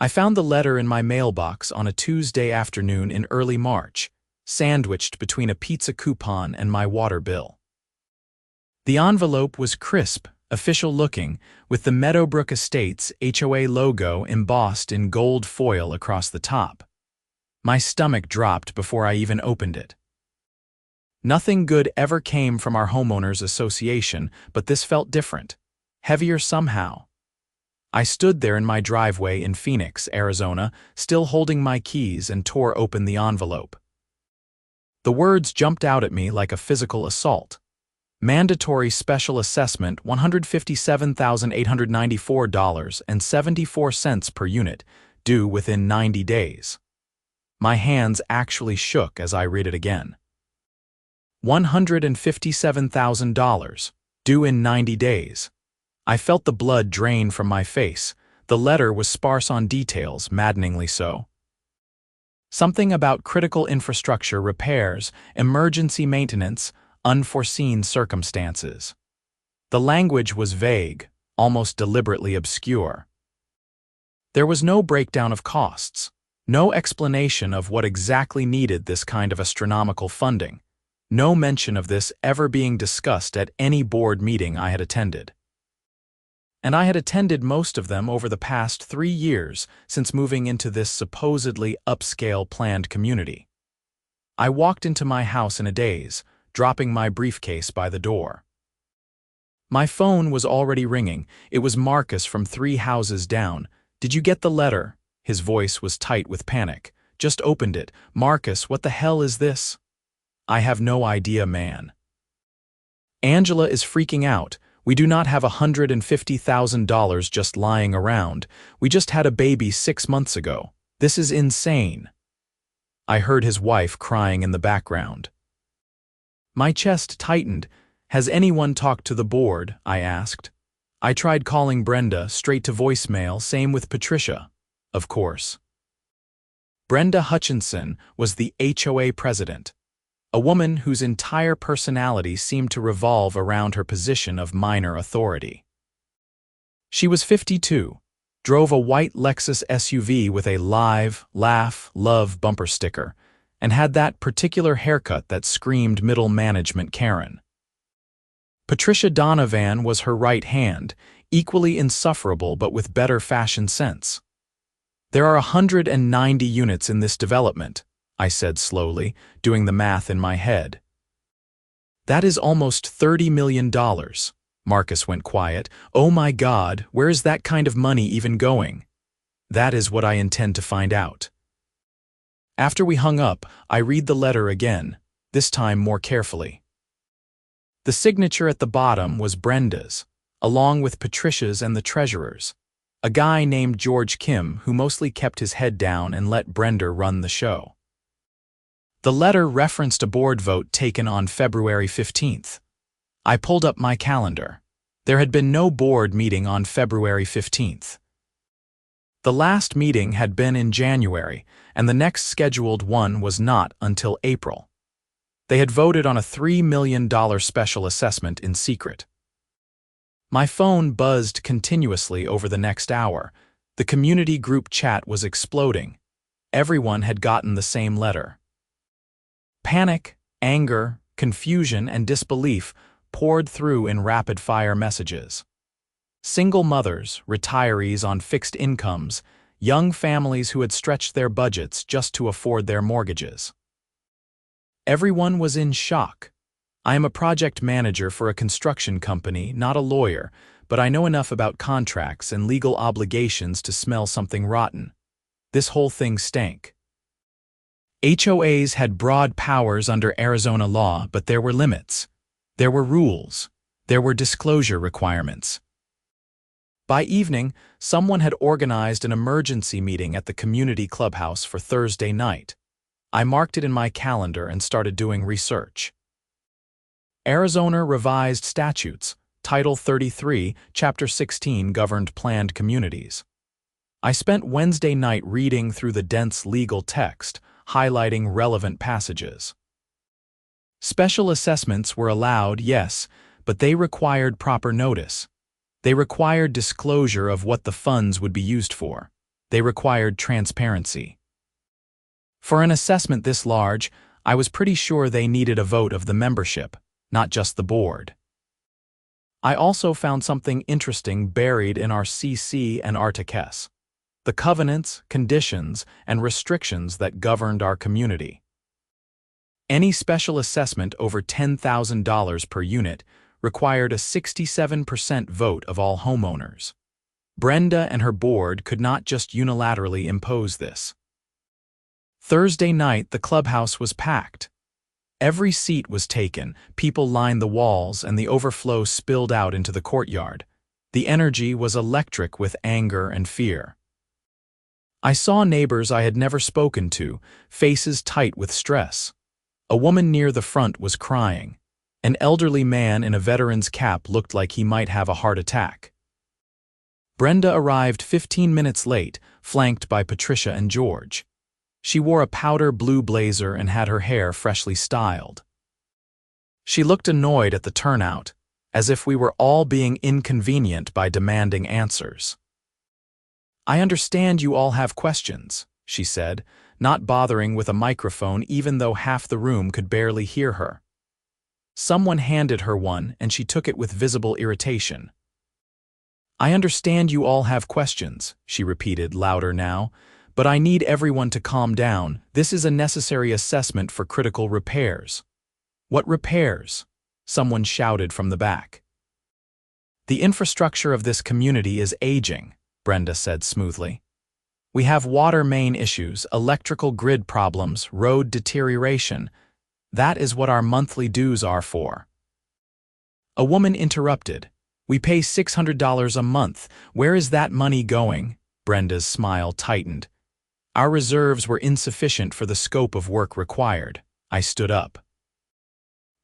I found the letter in my mailbox on a Tuesday afternoon in early March, sandwiched between a pizza coupon and my water bill. The envelope was crisp, official-looking, with the Meadowbrook Estates HOA logo embossed in gold foil across the top. My stomach dropped before I even opened it. Nothing good ever came from our homeowners association, but this felt different, heavier somehow. I stood there in my driveway in Phoenix, Arizona, still holding my keys, and tore open the envelope. The words jumped out at me like a physical assault. Mandatory special assessment $157,894.74 per unit, due within 90 days. My hands actually shook as I read it again. $157,000, due in 90 days. I felt the blood drain from my face. The letter was sparse on details, maddeningly so. Something about critical infrastructure repairs, emergency maintenance, unforeseen circumstances. The language was vague, almost deliberately obscure. There was no breakdown of costs, no explanation of what exactly needed this kind of astronomical funding, no mention of this ever being discussed at any board meeting I had attended. And I had attended most of them over the past 3 years since moving into this supposedly upscale planned community. I walked into my house in a daze, dropping my briefcase by the door. My phone was already ringing. It was Marcus from 3 houses down. "Did you get the letter?" His voice was tight with panic. "Just opened it. Marcus, what the hell is this?" "I have no idea, man." "Angela is freaking out. We do not have $150,000 just lying around. We just had a baby 6 months ago. This is insane." I heard his wife crying in the background. My chest tightened. "Has anyone talked to the board?" I asked. I tried calling Brenda, straight to voicemail, same with Patricia. Of course. Brenda Hutchinson was the HOA president, a woman whose entire personality seemed to revolve around her position of minor authority. She was 52, drove a white Lexus SUV with a live, laugh, love bumper sticker, and had that particular haircut that screamed middle management Karen. Patricia Donovan was her right hand, equally insufferable but with better fashion sense. "There are 190 units in this development," I said slowly, doing the math in my head. "That is almost $30 million. Marcus went quiet. "Oh my God, where is that kind of money even going?" "That is what I intend to find out." After we hung up, I read the letter again, this time more carefully. The signature at the bottom was Brenda's, along with Patricia's and the treasurer's, a guy named George Kim who mostly kept his head down and let Brenda run the show. The letter referenced a board vote taken on February 15th. I pulled up my calendar. There had been no board meeting on February 15th. The last meeting had been in January, and the next scheduled one was not until April. They had voted on a $3 million special assessment in secret. My phone buzzed continuously over the next hour. The community group chat was exploding. Everyone had gotten the same letter. Panic, anger, confusion, and disbelief poured through in rapid-fire messages. Single mothers, retirees on fixed incomes, young families who had stretched their budgets just to afford their mortgages. Everyone was in shock. I am a project manager for a construction company, not a lawyer, but I know enough about contracts and legal obligations to smell something rotten. This whole thing stank. HOAs had broad powers under Arizona law, but there were limits. There were rules. There were disclosure requirements. By evening, someone had organized an emergency meeting at the community clubhouse for Thursday night. I marked it in my calendar and started doing research. Arizona Revised Statutes, Title 33, Chapter 16 governed planned communities. I spent Wednesday night reading through the dense legal text, highlighting relevant passages. Special assessments were allowed, yes, but they required proper notice. They required disclosure of what the funds would be used for. They required transparency. For an assessment this large, I was pretty sure they needed a vote of the membership, not just the board. I also found something interesting buried in our CC and Articus: the covenants, conditions, and restrictions that governed our community. Any special assessment over $10,000 per unit required a 67% vote of all homeowners. Brenda and her board could not just unilaterally impose this. Thursday night, the clubhouse was packed. Every seat was taken, people lined the walls, and the overflow spilled out into the courtyard. The energy was electric with anger and fear. I saw neighbors I had never spoken to, faces tight with stress. A woman near the front was crying. An elderly man in a veteran's cap looked like he might have a heart attack. Brenda arrived 15 minutes late, flanked by Patricia and George. She wore a powder blue blazer and had her hair freshly styled. She looked annoyed at the turnout, as if we were all being inconvenient by demanding answers. "I understand you all have questions," she said, not bothering with a microphone even though half the room could barely hear her. Someone handed her one and she took it with visible irritation. "I understand you all have questions," she repeated louder now, "but I need everyone to calm down. This is a necessary assessment for critical repairs." "What repairs?" someone shouted from the back. "The infrastructure of this community is aging," Brenda said smoothly. "We have water main issues, electrical grid problems, road deterioration. That is what our monthly dues are for." A woman interrupted. "We pay $600 a month. Where is that money going?" Brenda's smile tightened. "Our reserves were insufficient for the scope of work required." I stood up.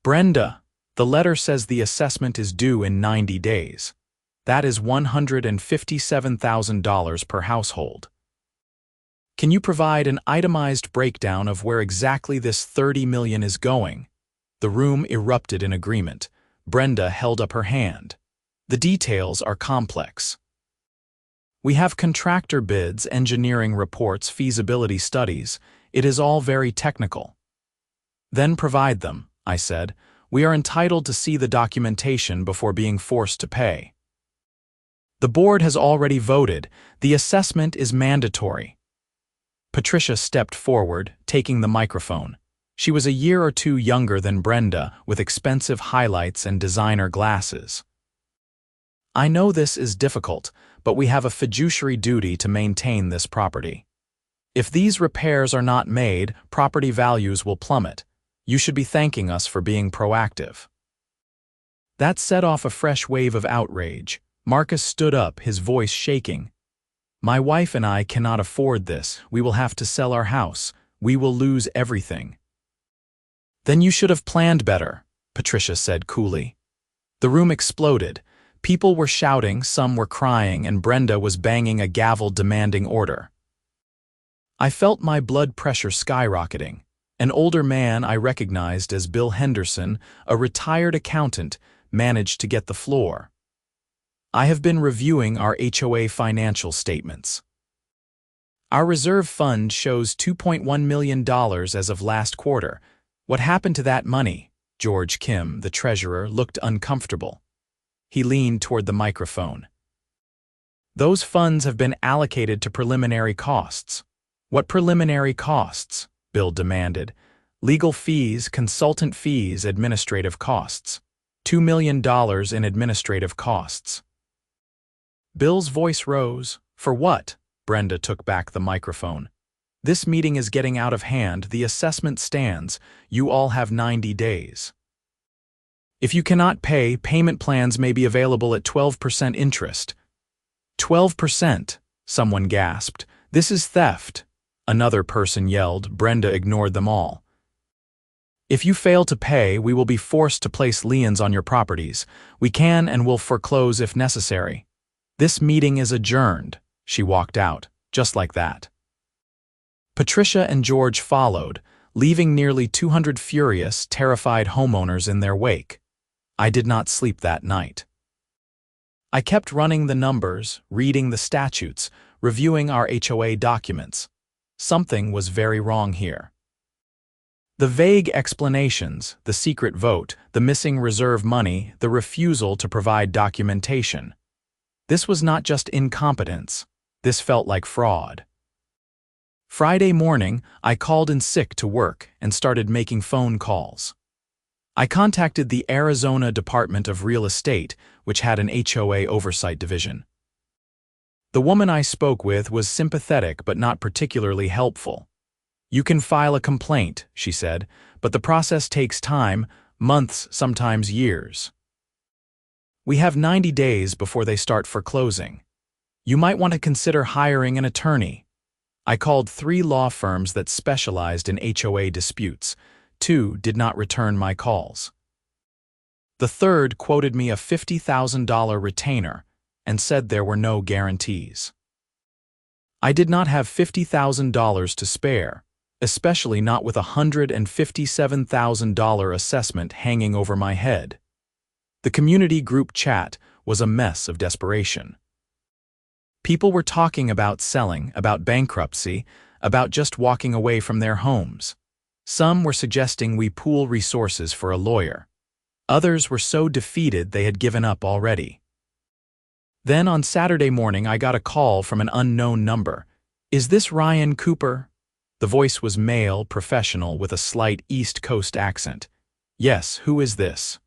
"Brenda, the letter says the assessment is due in 90 days. That is $157,000 per household. Can you provide an itemized breakdown of where exactly this $30 million is going?" The room erupted in agreement. Brenda held up her hand. "The details are complex. We have contractor bids, engineering reports, feasibility studies. It is all very technical." "Then provide them," I said. "We are entitled to see the documentation before being forced to pay." "The board has already voted. The assessment is mandatory." Patricia stepped forward, taking the microphone. She was a year or two younger than Brenda, with expensive highlights and designer glasses. "I know this is difficult, but we have a fiduciary duty to maintain this property. If these repairs are not made, property values will plummet. You should be thanking us for being proactive." That set off a fresh wave of outrage. Marcus stood up, his voice shaking. "My wife and I cannot afford this. We will have to sell our house. We will lose everything." "Then you should have planned better," Patricia said coolly. The room exploded. People were shouting, some were crying, and Brenda was banging a gavel demanding order. I felt my blood pressure skyrocketing. An older man I recognized as Bill Henderson, a retired accountant, managed to get the floor. "I have been reviewing our HOA financial statements. Our reserve fund shows $2.1 million as of last quarter. What happened to that money?" George Kim, the treasurer, looked uncomfortable. He leaned toward the microphone. "Those funds have been allocated to preliminary costs." "What preliminary costs?" Bill demanded. "Legal fees, consultant fees, administrative costs. $2 million in administrative costs." Bill's voice rose. "For what?" Brenda took back the microphone. "This meeting is getting out of hand. The assessment stands. You all have 90 days. If you cannot pay, payment plans may be available at 12% interest." 12%, someone gasped. "This is theft." Another person yelled. Brenda ignored them all. "If you fail to pay, we will be forced to place liens on your properties. We can and will foreclose if necessary. This meeting is adjourned." She walked out, just like that. Patricia and George followed, leaving nearly 200 furious, terrified homeowners in their wake. I did not sleep that night. I kept running the numbers, reading the statutes, reviewing our HOA documents. Something was very wrong here. The vague explanations, the secret vote, the missing reserve money, the refusal to provide documentation. This was not just incompetence. This felt like fraud. Friday morning, I called in sick to work and started making phone calls. I contacted the Arizona Department of Real Estate, which had an HOA oversight division. The woman I spoke with was sympathetic but not particularly helpful. "You can file a complaint," she said, "but the process takes time, months, sometimes years. We have 90 days before they start foreclosing. You might want to consider hiring an attorney." I called 3 law firms that specialized in HOA disputes. 2 did not return my calls. The third quoted me a $50,000 retainer and said there were no guarantees. I did not have $50,000 to spare, especially not with a $157,000 assessment hanging over my head. The community group chat was a mess of desperation. People were talking about selling, about bankruptcy, about just walking away from their homes. Some were suggesting we pool resources for a lawyer. Others were so defeated they had given up already. Then on Saturday morning I got a call from an unknown number. "Is this Ryan Cooper?" The voice was male, professional, with a slight East Coast accent. "Yes, who is this?"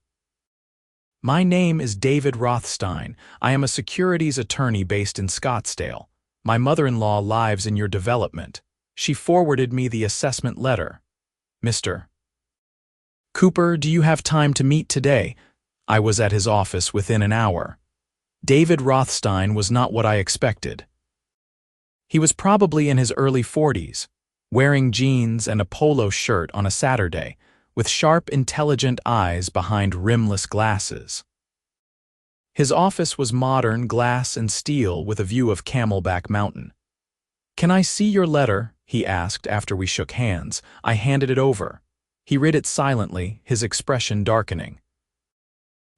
"My name is David Rothstein. I am a securities attorney based in Scottsdale. My mother-in-law lives in your development. She forwarded me the assessment letter. Mr. Cooper, do you have time to meet today?" I was at his office within an hour. David Rothstein was not what I expected. He was probably in his early 40s, wearing jeans and a polo shirt on a Saturday, with sharp, intelligent eyes behind rimless glasses. His office was modern, glass and steel with a view of Camelback Mountain. "Can I see your letter?" he asked after we shook hands. I handed it over. He read it silently, his expression darkening.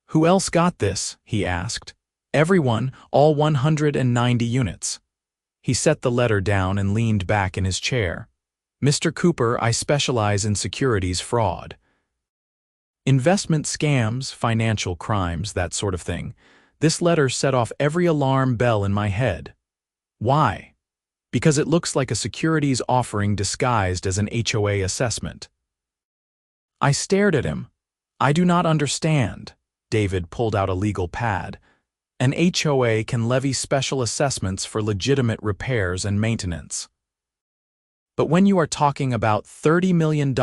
"Who else got this?" he asked. "Everyone, all 190 units. He set the letter down and leaned back in his chair. "Mr. Cooper, I specialize in securities fraud. Investment scams, financial crimes, that sort of thing." This letter set off every alarm bell in my head. Why? Because it looks like a securities offering disguised as an HOA assessment. I stared at him. "I do not understand." David pulled out a legal pad. "An HOA can levy special assessments for legitimate repairs and maintenance. But when you are talking about $30 million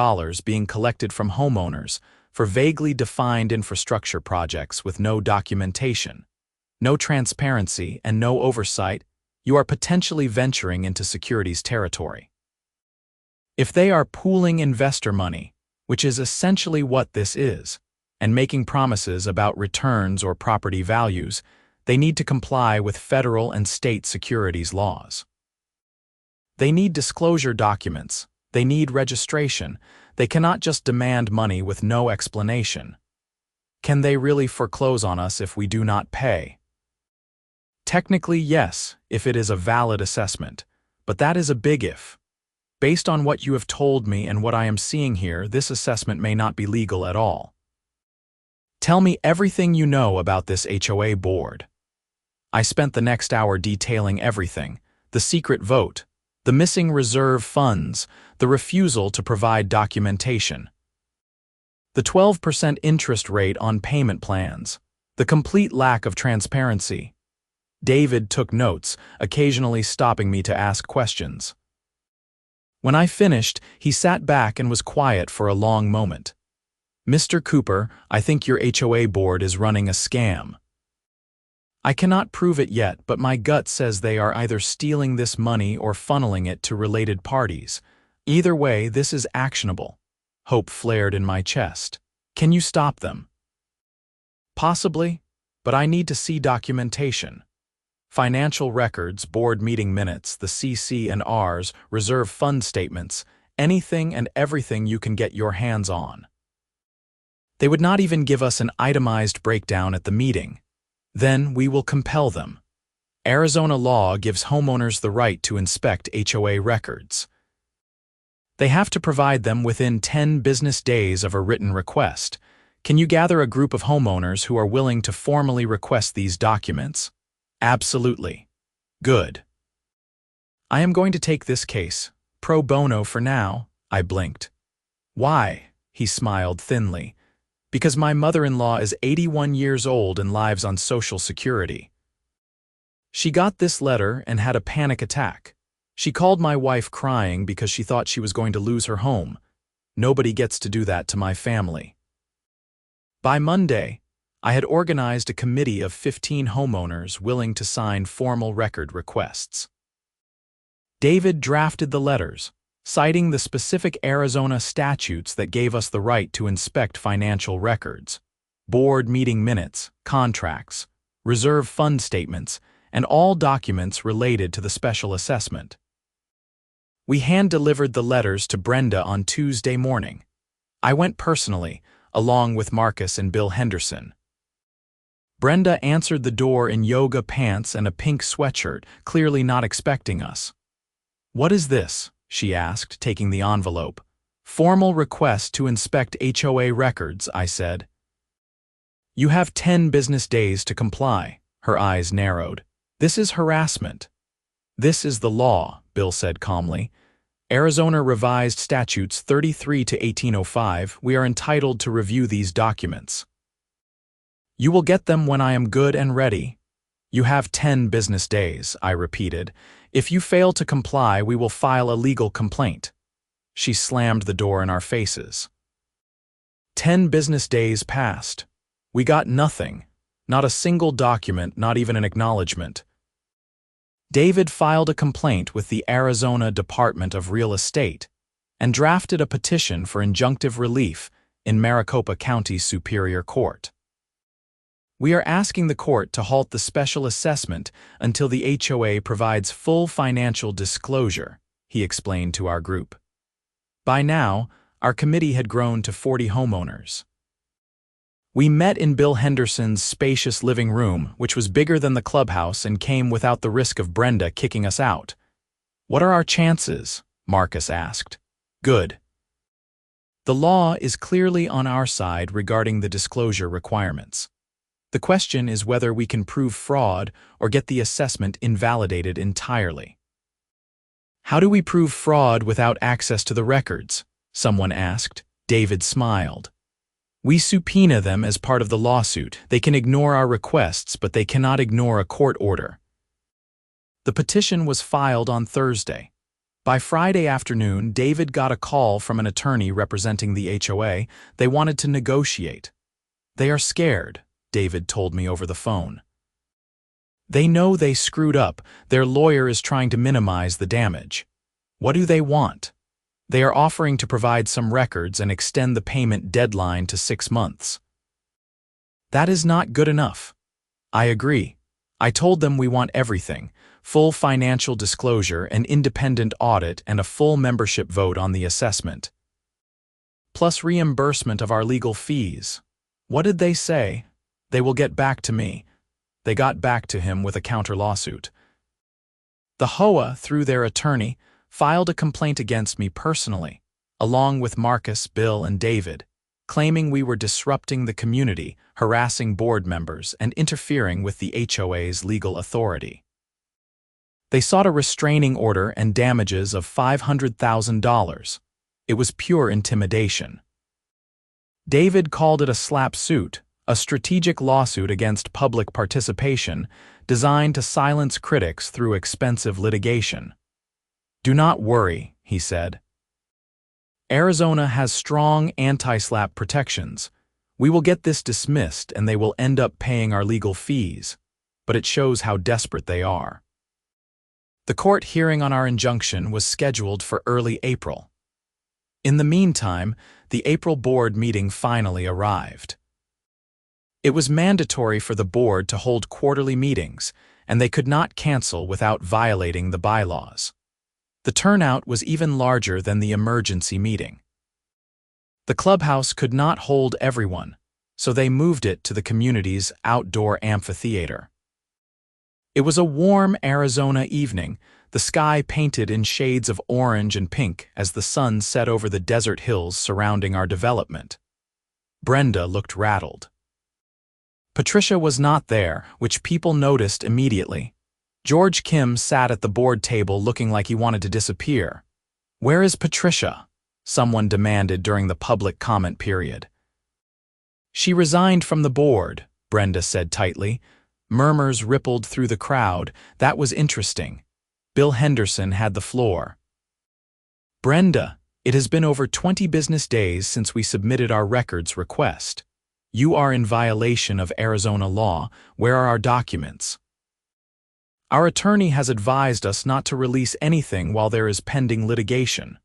being collected from homeowners for vaguely defined infrastructure projects with no documentation, no transparency, and no oversight, you are potentially venturing into securities territory. If they are pooling investor money, which is essentially what this is, and making promises about returns or property values, they need to comply with federal and state securities laws. They need disclosure documents. They need registration. They cannot just demand money with no explanation. Can they really foreclose on us if we do not pay? Technically, yes, if it is a valid assessment, but that is a big if. Based on what you have told me and what I am seeing here, this assessment may not be legal at all. Tell me everything you know about this HOA board. I spent the next hour detailing everything: the secret vote, the missing reserve funds, the refusal to provide documentation, the 12% interest rate on payment plans, the complete lack of transparency. David took notes, occasionally stopping me to ask questions. When I finished, he sat back and was quiet for a long moment. "Mr. Cooper, I think your HOA board is running a scam. I cannot prove it yet, but my gut says they are either stealing this money or funneling it to related parties. Either way, this is actionable." Hope flared in my chest. "Can you stop them?" "Possibly, but I need to see documentation. Financial records, board meeting minutes, the CC&Rs, reserve fund statements, anything and everything you can get your hands on." They would not even give us an itemized breakdown at the meeting. "Then we will compel them." Arizona law gives homeowners the right to inspect HOA records. They have to provide them within 10 business days of a written request. Can you gather a group of homeowners who are willing to formally request these documents? Absolutely. Good. I am going to take this case, pro bono for now, I blinked. Why? He smiled thinly. Because my mother-in-law is 81 years old and lives on Social Security. She got this letter and had a panic attack. She called my wife crying because she thought she was going to lose her home. Nobody gets to do that to my family. By Monday, I had organized a committee of 15 homeowners willing to sign formal record requests. David drafted the letters, citing the specific Arizona statutes that gave us the right to inspect financial records, board meeting minutes, contracts, reserve fund statements, and all documents related to the special assessment. We hand-delivered the letters to Brenda on Tuesday morning. I went personally, along with Marcus and Bill Henderson. Brenda answered the door in yoga pants and a pink sweatshirt, clearly not expecting us. "What is this?" she asked, taking the envelope. "Formal request to inspect HOA records," I said. "You have 10 business days to comply." Her eyes narrowed. "This is harassment." "This is the law," Bill said calmly. "Arizona Revised Statutes 33 to 1805, we are entitled to review these documents. You will get them when I am good and ready." "You have 10 business days," I repeated. "If you fail to comply, we will file a legal complaint." She slammed the door in our faces. 10 business days passed. We got nothing. Not a single document, not even an acknowledgement. David filed a complaint with the Arizona Department of Real Estate and drafted a petition for injunctive relief in Maricopa County Superior Court. "We are asking the court to halt the special assessment until the HOA provides full financial disclosure," he explained to our group. By now, our committee had grown to 40 homeowners. We met in Bill Henderson's spacious living room, which was bigger than the clubhouse and came without the risk of Brenda kicking us out. "What are our chances?" Marcus asked. "Good. The law is clearly on our side regarding the disclosure requirements. The question is whether we can prove fraud or get the assessment invalidated entirely." "How do we prove fraud without access to the records?" someone asked. David smiled. "We subpoena them as part of the lawsuit. They can ignore our requests, but they cannot ignore a court order." The petition was filed on Thursday. By Friday afternoon, David got a call from an attorney representing the HOA. They wanted to negotiate. "They are scared," David told me over the phone. "They know they screwed up. Their lawyer is trying to minimize the damage. What do they want? They are offering to provide some records and extend the payment deadline to 6 months. That is not good enough." "I agree. I told them we want everything, full financial disclosure, an independent audit, and a full membership vote on the assessment. Plus reimbursement of our legal fees." "What did they say?" "They will get back to me." They got back to him with a counter-lawsuit. The HOA, through their attorney, filed a complaint against me personally, along with Marcus, Bill, and David, claiming we were disrupting the community, harassing board members, and interfering with the HOA's legal authority. They sought a restraining order and damages of $500,000. It was pure intimidation. David called it a slap suit, a strategic lawsuit against public participation designed to silence critics through expensive litigation. "Do not worry," he said. "Arizona has strong anti-slap protections. We will get this dismissed and they will end up paying our legal fees, but it shows how desperate they are." The court hearing on our injunction was scheduled for early April. In the meantime, the April board meeting finally arrived. It was mandatory for the board to hold quarterly meetings, and they could not cancel without violating the bylaws. The turnout was even larger than the emergency meeting. The clubhouse could not hold everyone, so they moved it to the community's outdoor amphitheater. It was a warm Arizona evening, the sky painted in shades of orange and pink as the sun set over the desert hills surrounding our development. Brenda looked rattled. Patricia was not there, which people noticed immediately. George Kim sat at the board table looking like he wanted to disappear. "Where is Patricia?" someone demanded during the public comment period. "She resigned from the board," Brenda said tightly. Murmurs rippled through the crowd. That was interesting. Bill Henderson had the floor. "Brenda, it has been over 20 business days since we submitted our records request. You are in violation of Arizona law. Where are our documents?" "Our attorney has advised us not to release anything while there is pending litigation."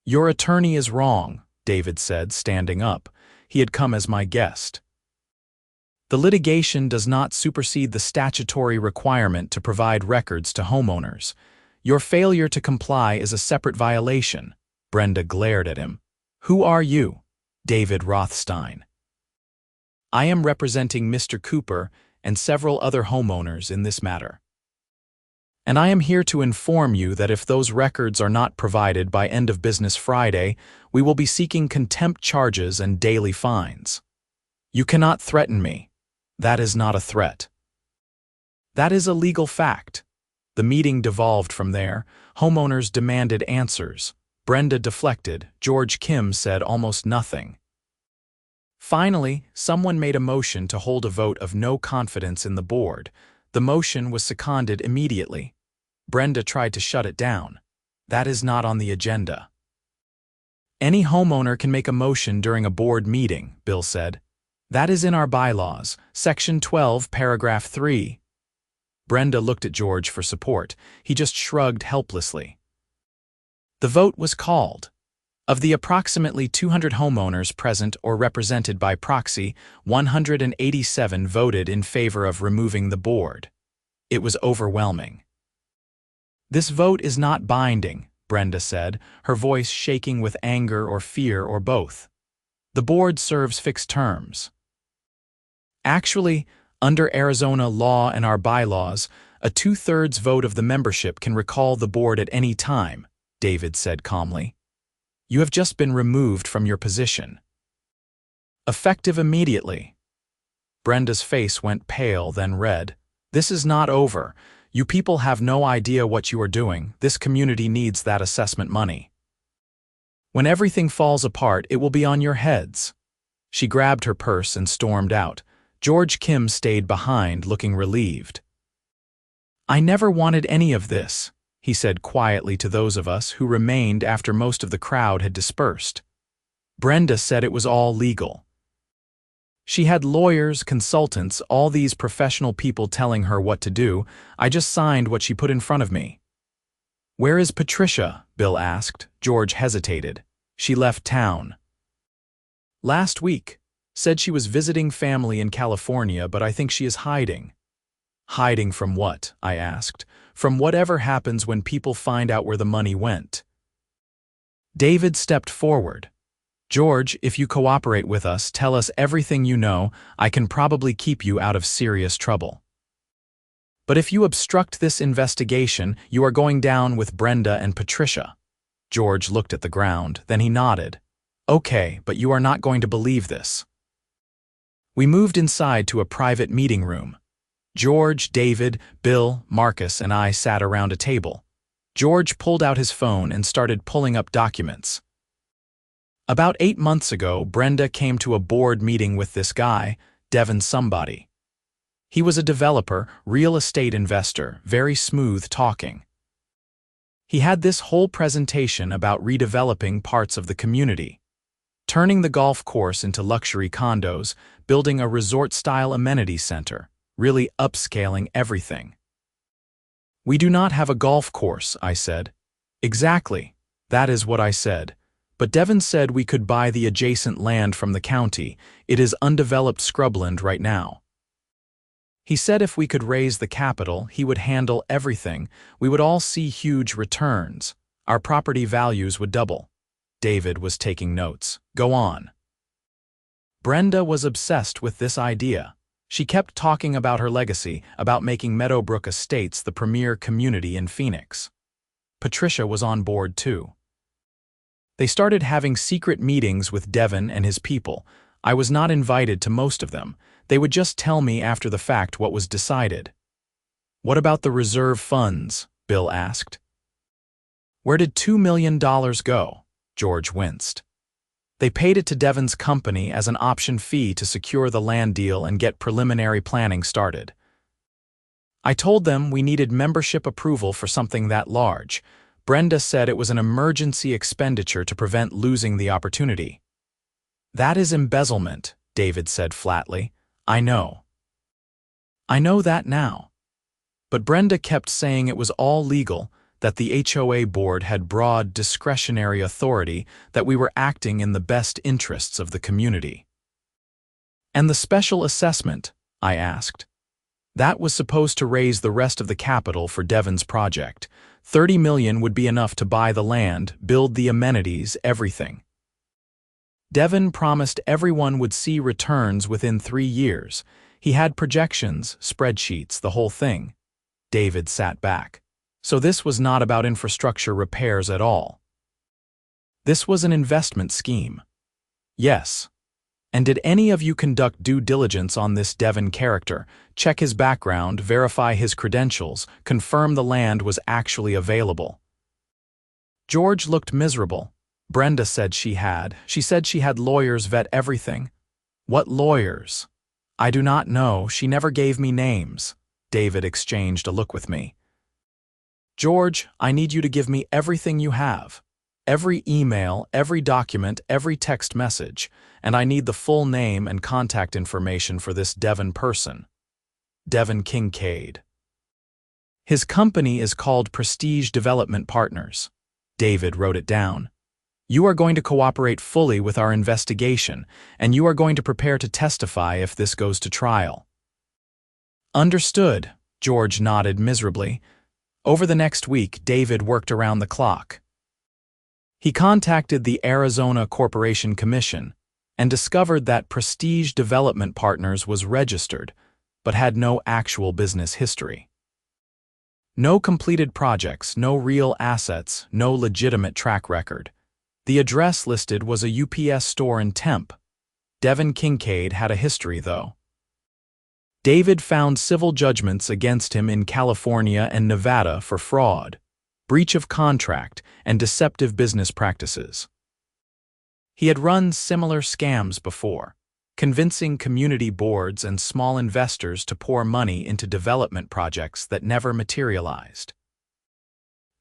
"Your attorney is wrong," David said, standing up. He had come as my guest. "The litigation does not supersede the statutory requirement to provide records to homeowners. Your failure to comply is a separate violation." Brenda glared at him. "Who are you?" "David Rothstein. I am representing Mr. Cooper and several other homeowners in this matter. And I am here to inform you that if those records are not provided by end of business Friday, we will be seeking contempt charges and daily fines. You cannot threaten me. That is not a threat. That is a legal fact." The meeting devolved from there. Homeowners demanded answers. Brenda deflected. George Kim said almost nothing. Finally, someone made a motion to hold a vote of no confidence in the board. The motion was seconded immediately. Brenda tried to shut it down. "That is not on the agenda." "Any homeowner can make a motion during a board meeting," Bill said. "That is in our bylaws, Section 12, Paragraph 3. Brenda looked at George for support. He just shrugged helplessly. The vote was called. Of the approximately 200 homeowners present or represented by proxy, 187 voted in favor of removing the board. It was overwhelming. "This vote is not binding," Brenda said, her voice shaking with anger or fear or both. "The board serves fixed terms." "Actually, under Arizona law and our bylaws, a 2/3 vote of the membership can recall the board at any time," David said calmly. "You have just been removed from your position. Effective immediately." Brenda's face went pale, then red. "This is not over. You people have no idea what you are doing. This community needs that assessment money. When everything falls apart, it will be on your heads." She grabbed her purse and stormed out. George Kim stayed behind, looking relieved. "I never wanted any of this," he said quietly to those of us who remained after most of the crowd had dispersed. Brenda said it was all legal. She had lawyers, consultants, all these professional people telling her what to do. I just signed what she put in front of me. "Where is Patricia?" Bill asked. George hesitated. "She left town." "Last week. Said she was visiting family in California, but I think she is hiding." "Hiding from what?" I asked. "From whatever happens when people find out where the money went." David stepped forward. "George, if you cooperate with us, tell us everything you know, I can probably keep you out of serious trouble. But if you obstruct this investigation, you are going down with Brenda and Patricia." George looked at the ground, then he nodded. "Okay, but you are not going to believe this." We moved inside to a private meeting room. George, David, Bill, Marcus, and I sat around a table. George pulled out his phone and started pulling up documents. About 8 months ago, Brenda came to a board meeting with this guy, Devin somebody. He was a developer, real estate investor, very smooth talking. He had this whole presentation about redeveloping parts of the community, turning the golf course into luxury condos, building a resort-style amenity center, really upscaling everything. "We do not have a golf course," I said. "Exactly. That is what I said. But Devin said we could buy the adjacent land from the county. It is undeveloped scrubland right now. He said if we could raise the capital, he would handle everything. We would all see huge returns. Our property values would double." David was taking notes. "Go on." Brenda was obsessed with this idea. She kept talking about her legacy, about making Meadowbrook Estates the premier community in Phoenix. Patricia was on board too. They started having secret meetings with Devin and his people. I was not invited to most of them. They would just tell me after the fact what was decided. "What about the reserve funds?" Bill asked. "Where did $2 million go?" George winced. "They paid it to Devin's company as an option fee to secure the land deal and get preliminary planning started. I told them we needed membership approval for something that large. Brenda said it was an emergency expenditure to prevent losing the opportunity." "That is embezzlement," David said flatly. "I know. I know that now." But Brenda kept saying it was all legal, that the HOA board had broad discretionary authority, that we were acting in the best interests of the community. "And the special assessment?" I asked. "That was supposed to raise the rest of the capital for Devin's project. $30 million would be enough to buy the land, build the amenities, everything. Devin promised everyone would see returns within 3 years. He had projections, spreadsheets, the whole thing." David sat back. "So this was not about infrastructure repairs at all. This was an investment scheme." "Yes. And did any of you conduct due diligence on this Devin character, check his background, verify his credentials, confirm the land was actually available?" George looked miserable. Brenda said she had. She said she had lawyers vet everything. "What lawyers?" "I do not know. She never gave me names." David exchanged a look with me. "George, I need you to give me everything you have. Every email, every document, every text message, and I need the full name and contact information for this Devin person. Devin Kincaid. His company is called Prestige Development Partners." David wrote it down. "You are going to cooperate fully with our investigation, and you are going to prepare to testify if this goes to trial." "Understood," George nodded miserably. Over the next week, David worked around the clock. He contacted the Arizona Corporation Commission and discovered that Prestige Development Partners was registered, but had no actual business history. No completed projects, no real assets, no legitimate track record. The address listed was a UPS store in Tempe. Devin Kincaid had a history, though. David found civil judgments against him in California and Nevada for fraud, breach of contract, and deceptive business practices. He had run similar scams before, convincing community boards and small investors to pour money into development projects that never materialized.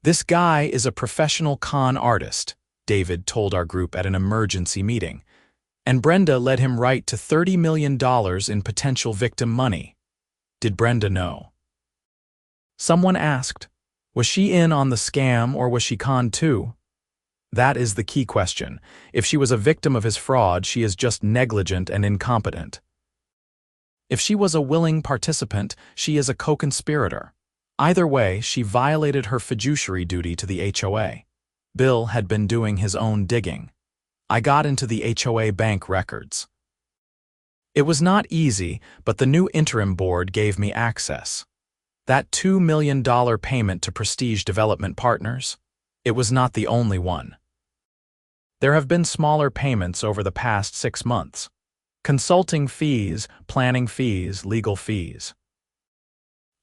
"This guy is a professional con artist," David told our group at an emergency meeting, "and Brenda led him right to $30 million in potential victim money." Did Brenda know? Someone asked, was she in on the scam or was she conned too? That is the key question. If she was a victim of his fraud, she is just negligent and incompetent. If she was a willing participant, she is a co-conspirator. Either way, she violated her fiduciary duty to the HOA. Bill had been doing his own digging. I got into the HOA bank records. It was not easy, but the new interim board gave me access. That $2 million payment to Prestige Development Partners, it was not the only one. There have been smaller payments over the past 6 months. Consulting fees, planning fees, legal fees.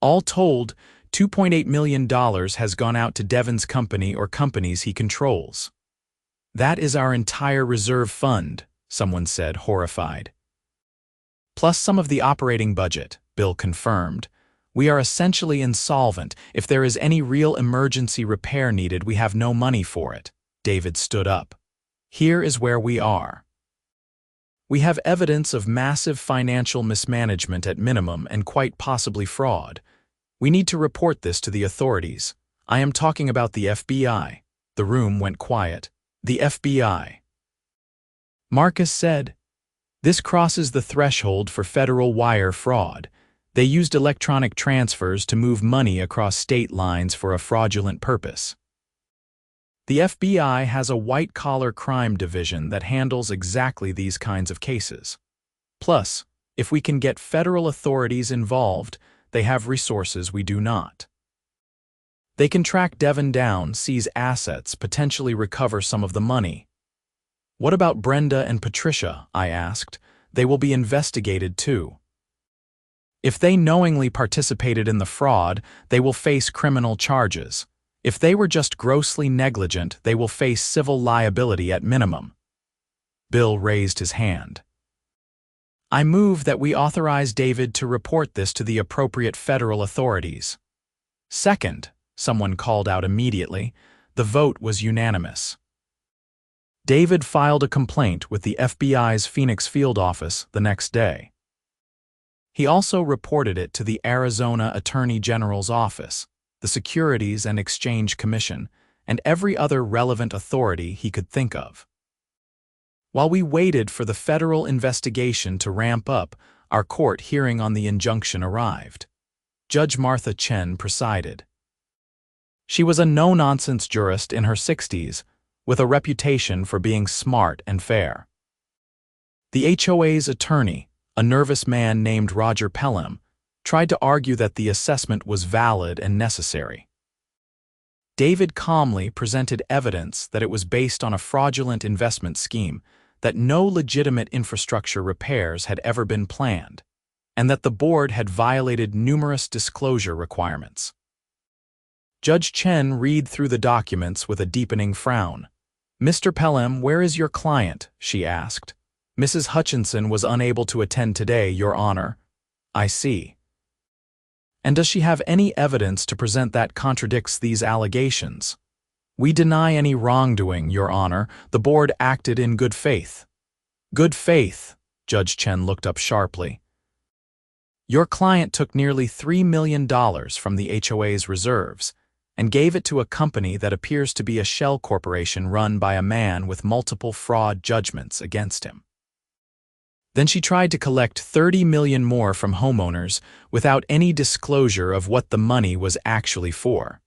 All told, $2.8 million has gone out to Devin's company or companies he controls. "That is our entire reserve fund," someone said, horrified. "Plus some of the operating budget," Bill confirmed. "We are essentially insolvent. If there is any real emergency repair needed, we have no money for it." David stood up. "Here is where we are. We have evidence of massive financial mismanagement at minimum and quite possibly fraud. We need to report this to the authorities. I am talking about the FBI." The room went quiet. "The FBI." Marcus said, "This crosses the threshold for federal wire fraud. They used electronic transfers to move money across state lines for a fraudulent purpose. The FBI has a white-collar crime division that handles exactly these kinds of cases. Plus, If we can get federal authorities involved, they have resources we do not. They can track Devin down, seize assets, potentially recover some of the money. What about Brenda and Patricia? I asked. They will be investigated too. If they knowingly participated in the fraud, they will face criminal charges. If they were just grossly negligent, they will face civil liability at minimum. Bill raised his hand. I move that we authorize David to report this to the appropriate federal authorities. Second, someone called out immediately. The vote was unanimous. David filed a complaint with the FBI's Phoenix field office the next day. He also reported it to the Arizona Attorney General's office, the Securities and Exchange Commission, and every other relevant authority he could think of. While we waited for the federal investigation to ramp up, our court hearing on the injunction arrived. Judge Martha Chen presided. She was a no-nonsense jurist in her 60s, with a reputation for being smart and fair. The HOA's attorney, a nervous man named Roger Pelham, tried to argue that the assessment was valid and necessary. David calmly presented evidence that it was based on a fraudulent investment scheme, that no legitimate infrastructure repairs had ever been planned, and that the board had violated numerous disclosure requirements. Judge Chen read through the documents with a deepening frown. "Mr. Pelham, where is your client?" she asked. "Mrs. Hutchinson was unable to attend today, Your Honor." "I see. And does she have any evidence to present that contradicts these allegations?" "We deny any wrongdoing, Your Honor. The board acted in good faith." "Good faith?" Judge Chen looked up sharply. "Your client took nearly $3 million from the HOA's reserves and gave it to a company that appears to be a shell corporation run by a man with multiple fraud judgments against him. Then she tried to collect $30 million more from homeowners without any disclosure of what the money was actually for.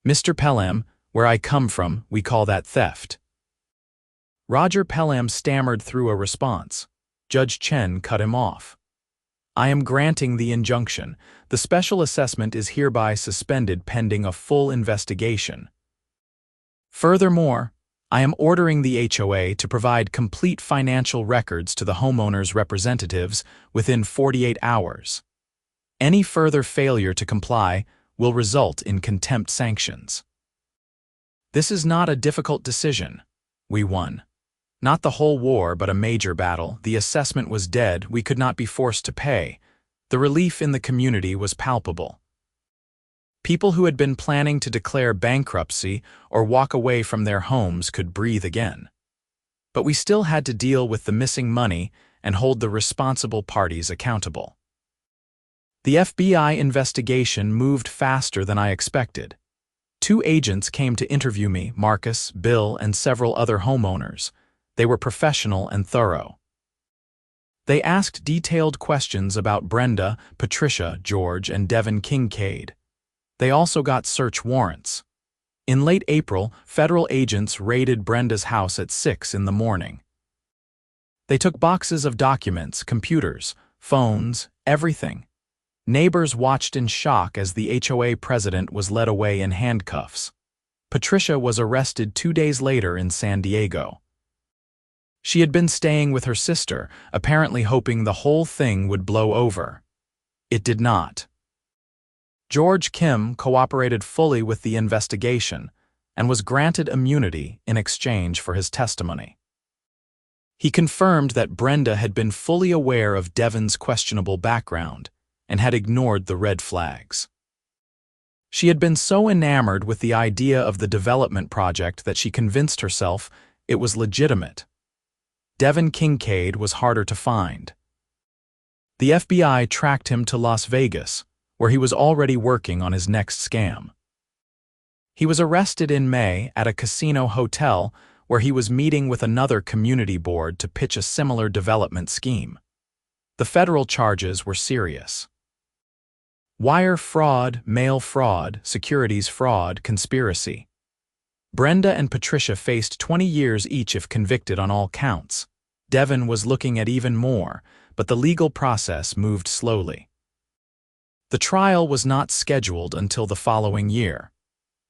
Mr. Pelham, where I come from, we call that theft." Roger Pelham stammered through a response. Judge Chen cut him off. "I am granting the injunction. The special assessment is hereby suspended pending a full investigation. Furthermore, I am ordering the HOA to provide complete financial records to the homeowners' representatives within 48 hours. Any further failure to comply will result in contempt sanctions." This is not a difficult decision. We won. Not the whole war, but a major battle. The assessment was dead. We could not be forced to pay. The relief in the community was palpable. People who had been planning to declare bankruptcy or walk away from their homes could breathe again. But we still had to deal with the missing money and hold the responsible parties accountable. The FBI investigation moved faster than I expected. 2 agents came to interview me, Marcus, Bill, and several other homeowners. They were professional and thorough. They asked detailed questions about Brenda, Patricia, George, and Devin Kincaid. They also got search warrants. In late April, federal agents raided Brenda's house at 6 in the morning. They took boxes of documents, computers, phones, everything. Neighbors watched in shock as the HOA president was led away in handcuffs. Patricia was arrested 2 days later in San Diego. She had been staying with her sister, apparently hoping the whole thing would blow over. It did not. George Kim cooperated fully with the investigation and was granted immunity in exchange for his testimony. He confirmed that Brenda had been fully aware of Devin's questionable background and had ignored the red flags. She had been so enamored with the idea of the development project that she convinced herself it was legitimate. Devin Kincaid was harder to find. The FBI tracked him to Las Vegas, where he was already working on his next scam. He was arrested in May at a casino hotel where he was meeting with another community board to pitch a similar development scheme. The federal charges were serious. Wire fraud, mail fraud, securities fraud, conspiracy. Brenda and Patricia faced 20 years each if convicted on all counts. Devin was looking at even more, but the legal process moved slowly. The trial was not scheduled until the following year.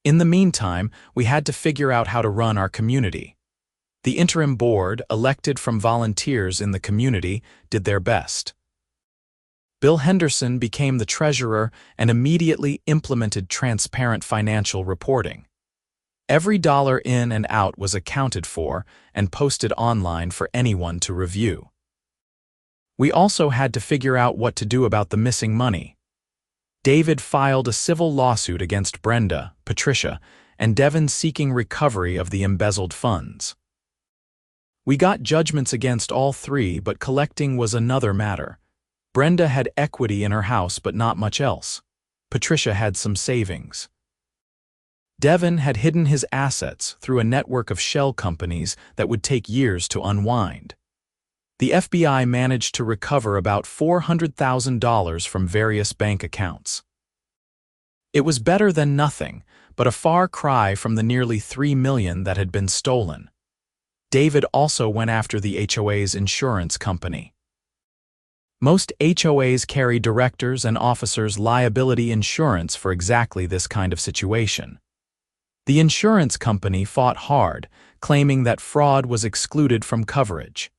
In the meantime, we had to figure out how to run our community. The interim board, elected from volunteers in the community, did their best. Bill Henderson became the treasurer and immediately implemented transparent financial reporting. Every dollar in and out was accounted for and posted online for anyone to review. We also had to figure out what to do about the missing money. David filed a civil lawsuit against Brenda, Patricia, and Devin seeking recovery of the embezzled funds. We got judgments against all three, but collecting was another matter. Brenda had equity in her house but not much else. Patricia had some savings. Devin had hidden his assets through a network of shell companies that would take years to unwind. The FBI managed to recover about $400,000 from various bank accounts. It was better than nothing, but a far cry from the nearly $3 million that had been stolen. David also went after the HOA's insurance company. Most HOAs carry directors' and officers' liability insurance for exactly this kind of situation. The insurance company fought hard, claiming that fraud was excluded from coverage.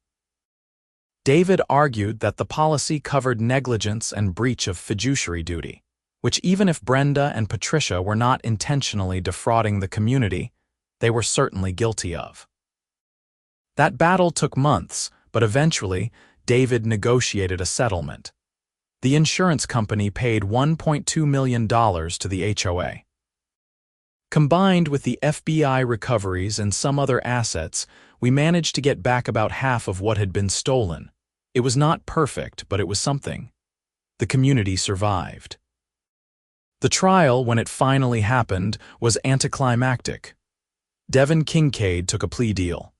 David argued that the policy covered negligence and breach of fiduciary duty, which even if Brenda and Patricia were not intentionally defrauding the community, they were certainly guilty of. That battle took months, but eventually, David negotiated a settlement. The insurance company paid $1.2 million to the HOA. Combined with the FBI recoveries and some other assets, we managed to get back about half of what had been stolen. It was not perfect, but it was something. The community survived. The trial, when it finally happened, was anticlimactic. Devin Kincaid took a plea deal.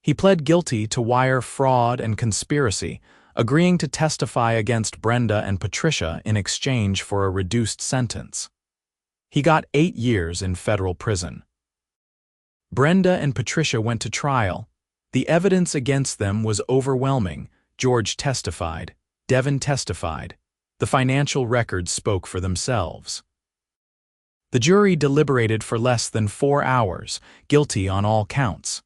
He pled guilty to wire fraud and conspiracy, agreeing to testify against Brenda and Patricia in exchange for a reduced sentence. He got 8 years in federal prison. Brenda and Patricia went to trial. The evidence against them was overwhelming. George testified. Devin testified. The financial records spoke for themselves. The jury deliberated for less than 4 hours, guilty on all counts.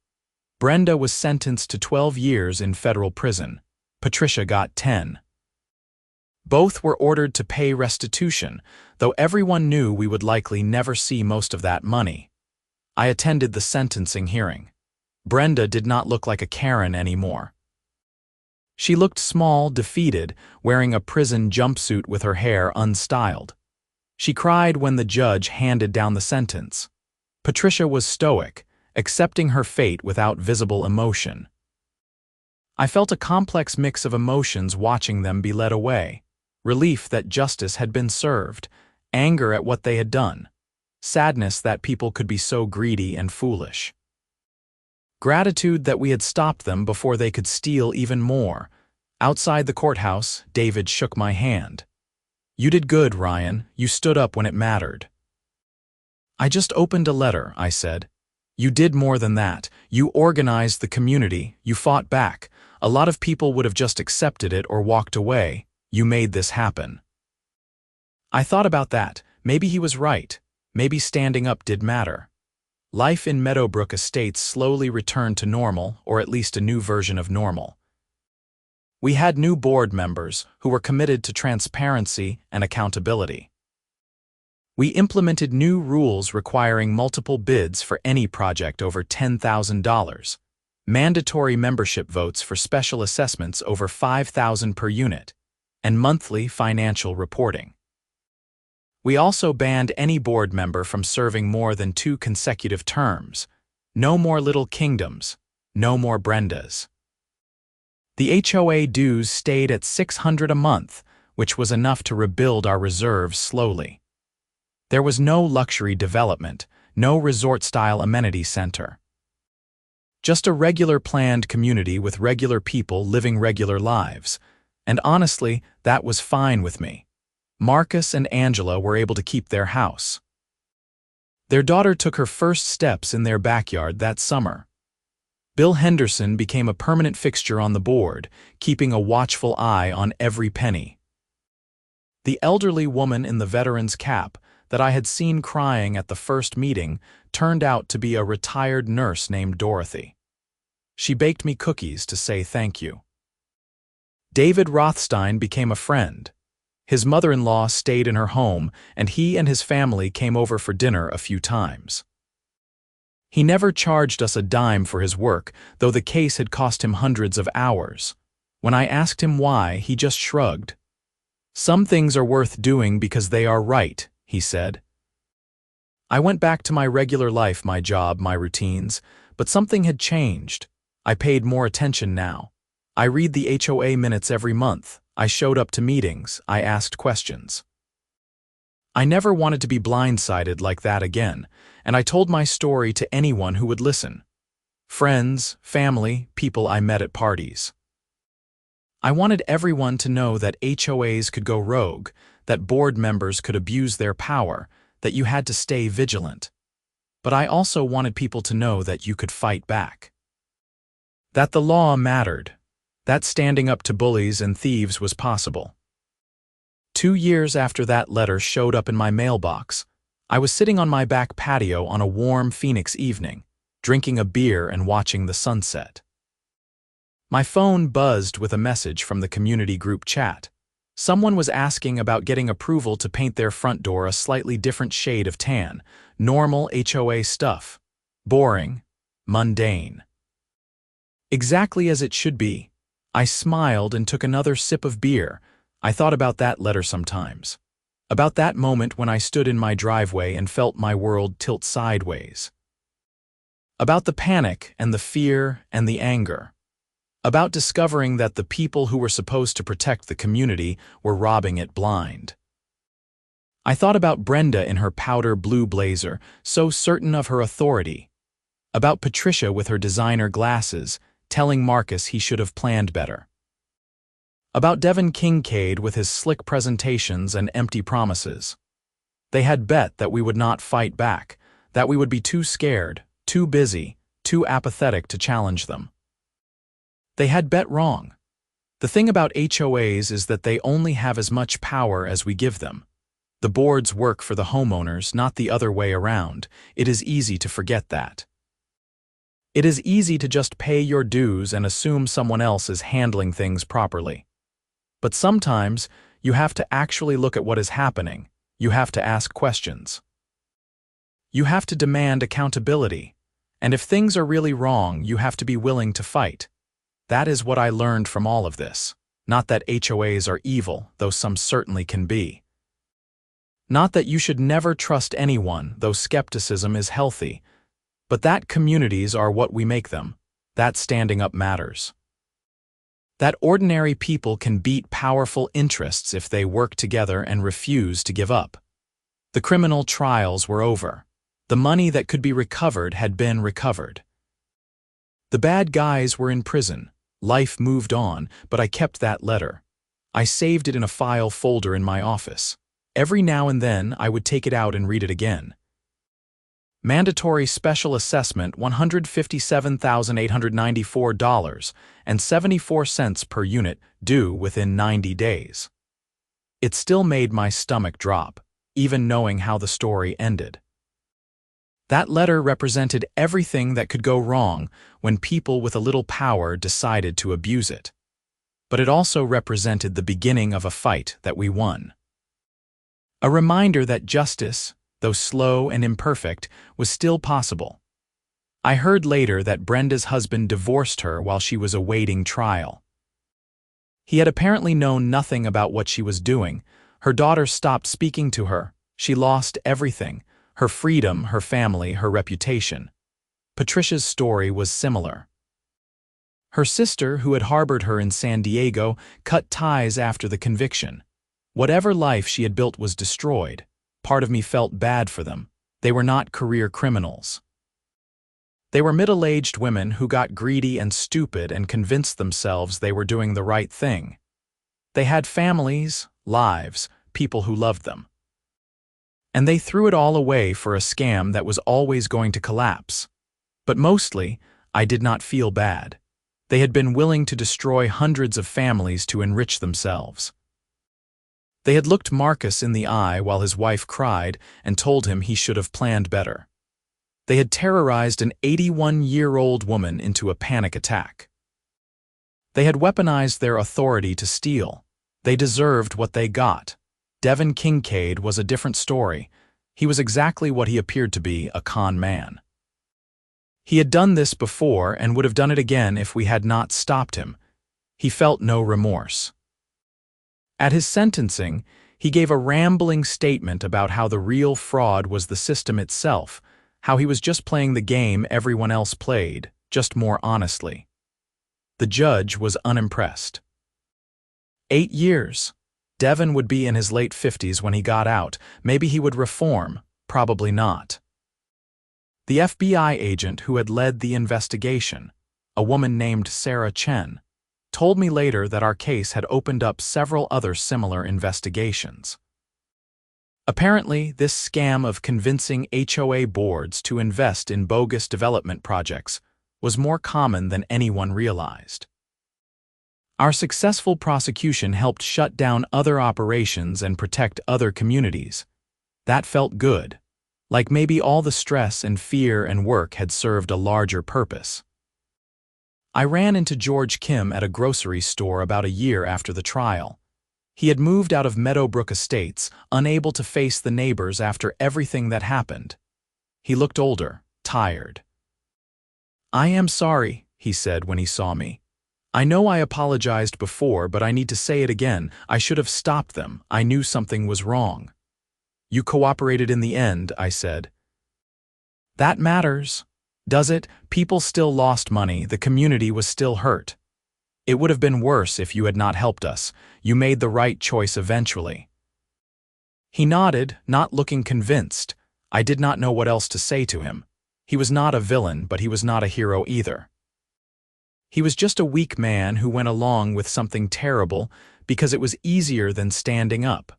Brenda was sentenced to 12 years in federal prison. Patricia got 10. Both were ordered to pay restitution, though everyone knew we would likely never see most of that money. I attended the sentencing hearing. Brenda did not look like a Karen anymore. She looked small, defeated, wearing a prison jumpsuit with her hair unstyled. She cried when the judge handed down the sentence. Patricia was stoic, accepting her fate without visible emotion. I felt a complex mix of emotions watching them be led away. Relief that justice had been served, anger at what they had done, sadness that people could be so greedy and foolish. Gratitude that we had stopped them before they could steal even more. Outside the courthouse, David shook my hand. "You did good, Ryan. You stood up when it mattered." "I just opened a letter," I said. "You did more than that. You organized the community. You fought back. A lot of people would have just accepted it or walked away. You made this happen." I thought about that. Maybe he was right. Maybe standing up did matter. Life in Meadowbrook Estates slowly returned to normal, or at least a new version of normal. We had new board members who were committed to transparency and accountability. We implemented new rules requiring multiple bids for any project over $10,000, mandatory membership votes for special assessments over $5,000 per unit, and monthly financial reporting. We also banned any board member from serving more than 2 consecutive terms. No more little kingdoms, no more Brendas. The HOA dues stayed at $600 a month, which was enough to rebuild our reserves slowly. There was no luxury development, no resort-style amenity center. Just a regular planned community with regular people living regular lives. And honestly, that was fine with me. Marcus and Angela were able to keep their house. Their daughter took her first steps in their backyard that summer. Bill Henderson became a permanent fixture on the board, keeping a watchful eye on every penny. The elderly woman in the veteran's cap that I had seen crying at the first meeting turned out to be a retired nurse named Dorothy. She baked me cookies to say thank you. David Rothstein became a friend. His mother-in-law stayed in her home, and he and his family came over for dinner a few times. He never charged us a dime for his work, though the case had cost him hundreds of hours. When I asked him why, he just shrugged. "Some things are worth doing because they are right," he said. I went back to my regular life, my job, my routines, but something had changed. I paid more attention now. I read the HOA minutes every month. I showed up to meetings. I asked questions. I never wanted to be blindsided like that again, and I told my story to anyone who would listen. Friends, family, people I met at parties. I wanted everyone to know that HOAs could go rogue, that board members could abuse their power, that you had to stay vigilant. But I also wanted people to know that you could fight back. That the law mattered, that standing up to bullies and thieves was possible. 2 years after that letter showed up in my mailbox, I was sitting on my back patio on a warm Phoenix evening, drinking a beer and watching the sunset. My phone buzzed with a message from the community group chat. Someone was asking about getting approval to paint their front door a slightly different shade of tan, normal HOA stuff. Boring, mundane. Exactly as it should be. I smiled and took another sip of beer. I thought about that letter sometimes. About that moment when I stood in my driveway and felt my world tilt sideways. About the panic and the fear and the anger. About discovering that the people who were supposed to protect the community were robbing it blind. I thought about Brenda in her powder blue blazer, so certain of her authority. About Patricia with her designer glasses, telling Marcus he should have planned better. About Devin Kincaid with his slick presentations and empty promises. They had bet that we would not fight back, that we would be too scared, too busy, too apathetic to challenge them. They had bet wrong. The thing about HOAs is that they only have as much power as we give them. The boards work for the homeowners, not the other way around. It is easy to forget that. It is easy to just pay your dues and assume someone else is handling things properly. But sometimes, you have to actually look at what is happening. You have to ask questions. You have to demand accountability. And if things are really wrong, you have to be willing to fight. That is what I learned from all of this. Not that HOAs are evil, though some certainly can be. Not that you should never trust anyone, though skepticism is healthy. But that communities are what we make them. That standing up matters. That ordinary people can beat powerful interests if they work together and refuse to give up. The criminal trials were over. The money that could be recovered had been recovered. The bad guys were in prison. Life moved on, but I kept that letter. I saved it in a file folder in my office. Every now and then, I would take it out and read it again. Mandatory special assessment $157,894.74 per unit, due within 90 days. It still made my stomach drop, even knowing how the story ended. That letter represented everything that could go wrong when people with a little power decided to abuse it. But it also represented the beginning of a fight that we won. A reminder that justice, though slow and imperfect, was still possible. I heard later that Brenda's husband divorced her while she was awaiting trial. He had apparently known nothing about what she was doing. Her daughter stopped speaking to her. She lost everything: her freedom, her family, her reputation. Patricia's story was similar. Her sister, who had harbored her in San Diego, cut ties after the conviction. Whatever life she had built was destroyed. Part of me felt bad for them. They were not career criminals. They were middle-aged women who got greedy and stupid and convinced themselves they were doing the right thing. They had families, lives, people who loved them. And they threw it all away for a scam that was always going to collapse. But mostly, I did not feel bad. They had been willing to destroy hundreds of families to enrich themselves. They had looked Marcus in the eye while his wife cried and told him he should have planned better. They had terrorized an 81-year-old woman into a panic attack. They had weaponized their authority to steal. They deserved what they got. Devin Kincaid was a different story. He was exactly what he appeared to be, a con man. He had done this before and would have done it again if we had not stopped him. He felt no remorse. At his sentencing, he gave a rambling statement about how the real fraud was the system itself, how he was just playing the game everyone else played, just more honestly. The judge was unimpressed. 8 years. Devin would be in his late 50s when he got out. Maybe he would reform, probably not. The FBI agent who had led the investigation, a woman named Sarah Chen, told me later that our case had opened up several other similar investigations. Apparently, this scam of convincing HOA boards to invest in bogus development projects was more common than anyone realized. Our successful prosecution helped shut down other operations and protect other communities. That felt good, like maybe all the stress and fear and work had served a larger purpose. I ran into George Kim at a grocery store about a year after the trial. He had moved out of Meadowbrook Estates, unable to face the neighbors after everything that happened. He looked older, tired. "I am sorry," he said when he saw me. "I know I apologized before, but I need to say it again. I should have stopped them. I knew something was wrong." "You cooperated in the end," I said. "That matters. Does it? People still lost money. The community was still hurt. It would have been worse if you had not helped us. You made the right choice eventually." He nodded, not looking convinced. I did not know what else to say to him. He was not a villain, but he was not a hero either. He was just a weak man who went along with something terrible because it was easier than standing up.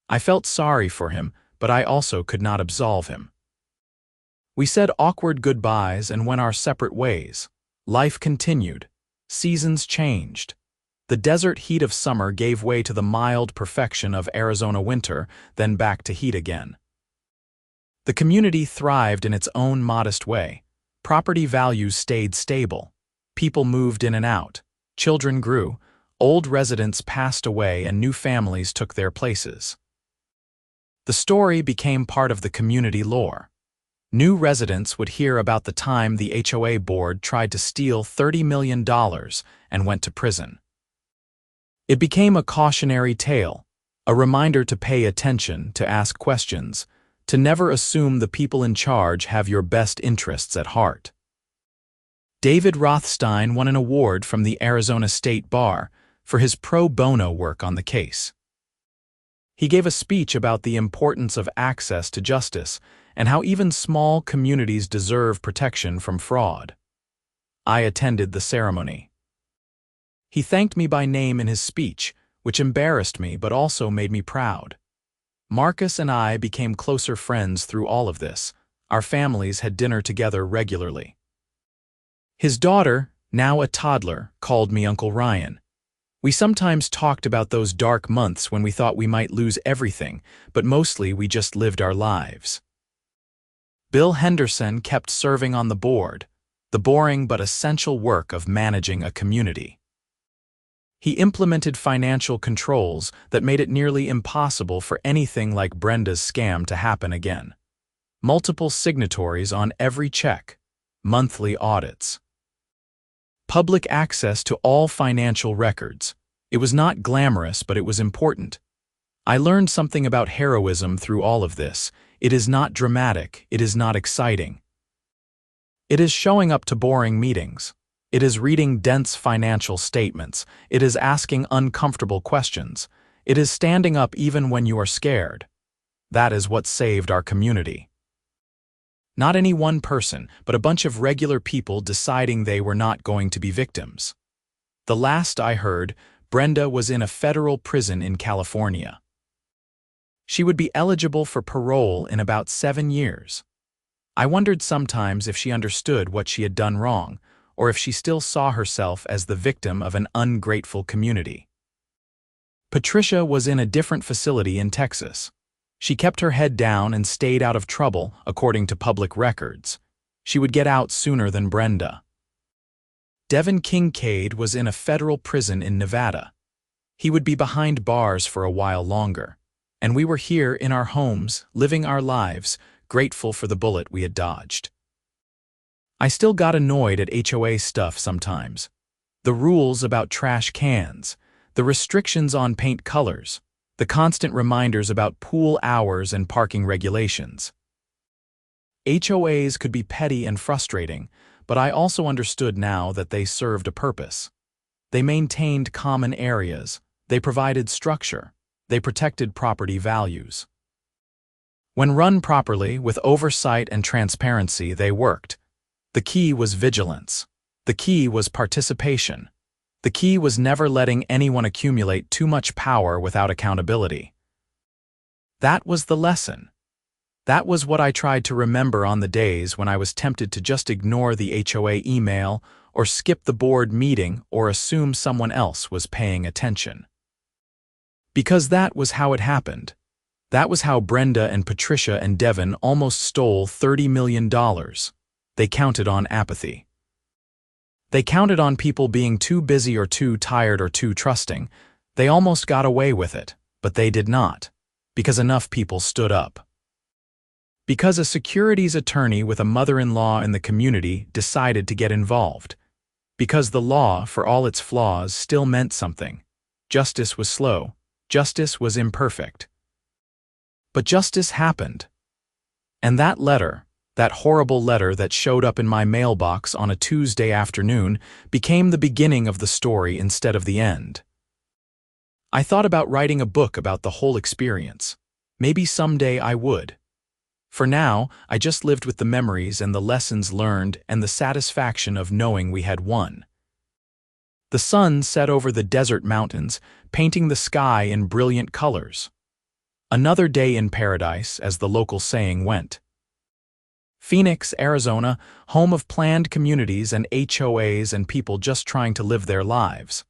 I felt sorry for him, but I also could not absolve him. We said awkward goodbyes and went our separate ways. Life continued. Seasons changed. The desert heat of summer gave way to the mild perfection of Arizona winter, then back to heat again. The community thrived in its own modest way. Property values stayed stable. People moved in and out. Children grew. Old residents passed away and new families took their places. The story became part of the community lore. New residents would hear about the time the HOA board tried to steal $30 million and went to prison. It became a cautionary tale, a reminder to pay attention, to ask questions, to never assume the people in charge have your best interests at heart. David Rothstein won an award from the Arizona State Bar for his pro bono work on the case. He gave a speech about the importance of access to justice and how even small communities deserve protection from fraud. I attended the ceremony. He thanked me by name in his speech, which embarrassed me but also made me proud. Marcus and I became closer friends through all of this. Our families had dinner together regularly. His daughter, now a toddler, called me Uncle Ryan. We sometimes talked about those dark months when we thought we might lose everything, but mostly we just lived our lives. Bill Henderson kept serving on the board, the boring but essential work of managing a community. He implemented financial controls that made it nearly impossible for anything like Brenda's scam to happen again. Multiple signatories on every check, monthly audits. Public access to all financial records. It was not glamorous, but it was important. I learned something about heroism through all of this. It is not dramatic, it is not exciting. It is showing up to boring meetings. It is reading dense financial statements. It is asking uncomfortable questions. It is standing up even when you are scared. That is what saved our community. Not any one person, but a bunch of regular people deciding they were not going to be victims. The last I heard, Brenda was in a federal prison in California. She would be eligible for parole in about 7 years. I wondered sometimes if she understood what she had done wrong, or if she still saw herself as the victim of an ungrateful community. Patricia was in a different facility in Texas. She kept her head down and stayed out of trouble, according to public records. She would get out sooner than Brenda. Devin Kincaid was in a federal prison in Nevada. He would be behind bars for a while longer, and we were here in our homes, living our lives, grateful for the bullet we had dodged. I still got annoyed at HOA stuff sometimes. The rules about trash cans, the restrictions on paint colors, the constant reminders about pool hours and parking regulations. HOAs could be petty and frustrating, but I also understood now that they served a purpose. They maintained common areas, they provided structure, they protected property values. When run properly, with oversight and transparency, they worked. The key was vigilance. The key was participation. The key was never letting anyone accumulate too much power without accountability. That was the lesson. That was what I tried to remember on the days when I was tempted to just ignore the HOA email or skip the board meeting or assume someone else was paying attention. Because that was how it happened. That was how Brenda and Patricia and Devin almost stole $30 million. They counted on apathy. They counted on people being too busy or too tired or too trusting. They almost got away with it, but they did not, because enough people stood up. Because a securities attorney with a mother-in-law in the community decided to get involved. Because the law, for all its flaws, still meant something. Justice was slow. Justice was imperfect. But justice happened. And that letter, that horrible letter that showed up in my mailbox on a Tuesday afternoon, became the beginning of the story instead of the end. I thought about writing a book about the whole experience. Maybe someday I would. For now, I just lived with the memories and the lessons learned and the satisfaction of knowing we had won. The sun set over the desert mountains, painting the sky in brilliant colors. Another day in paradise, as the local saying went. Phoenix, Arizona, home of planned communities and HOAs and people just trying to live their lives.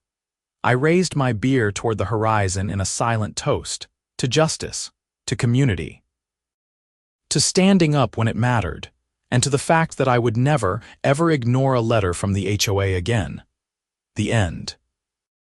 I raised my beer toward the horizon in a silent toast, to justice, to community. To standing up when it mattered, and to the fact that I would never, ever ignore a letter from the HOA again. The end.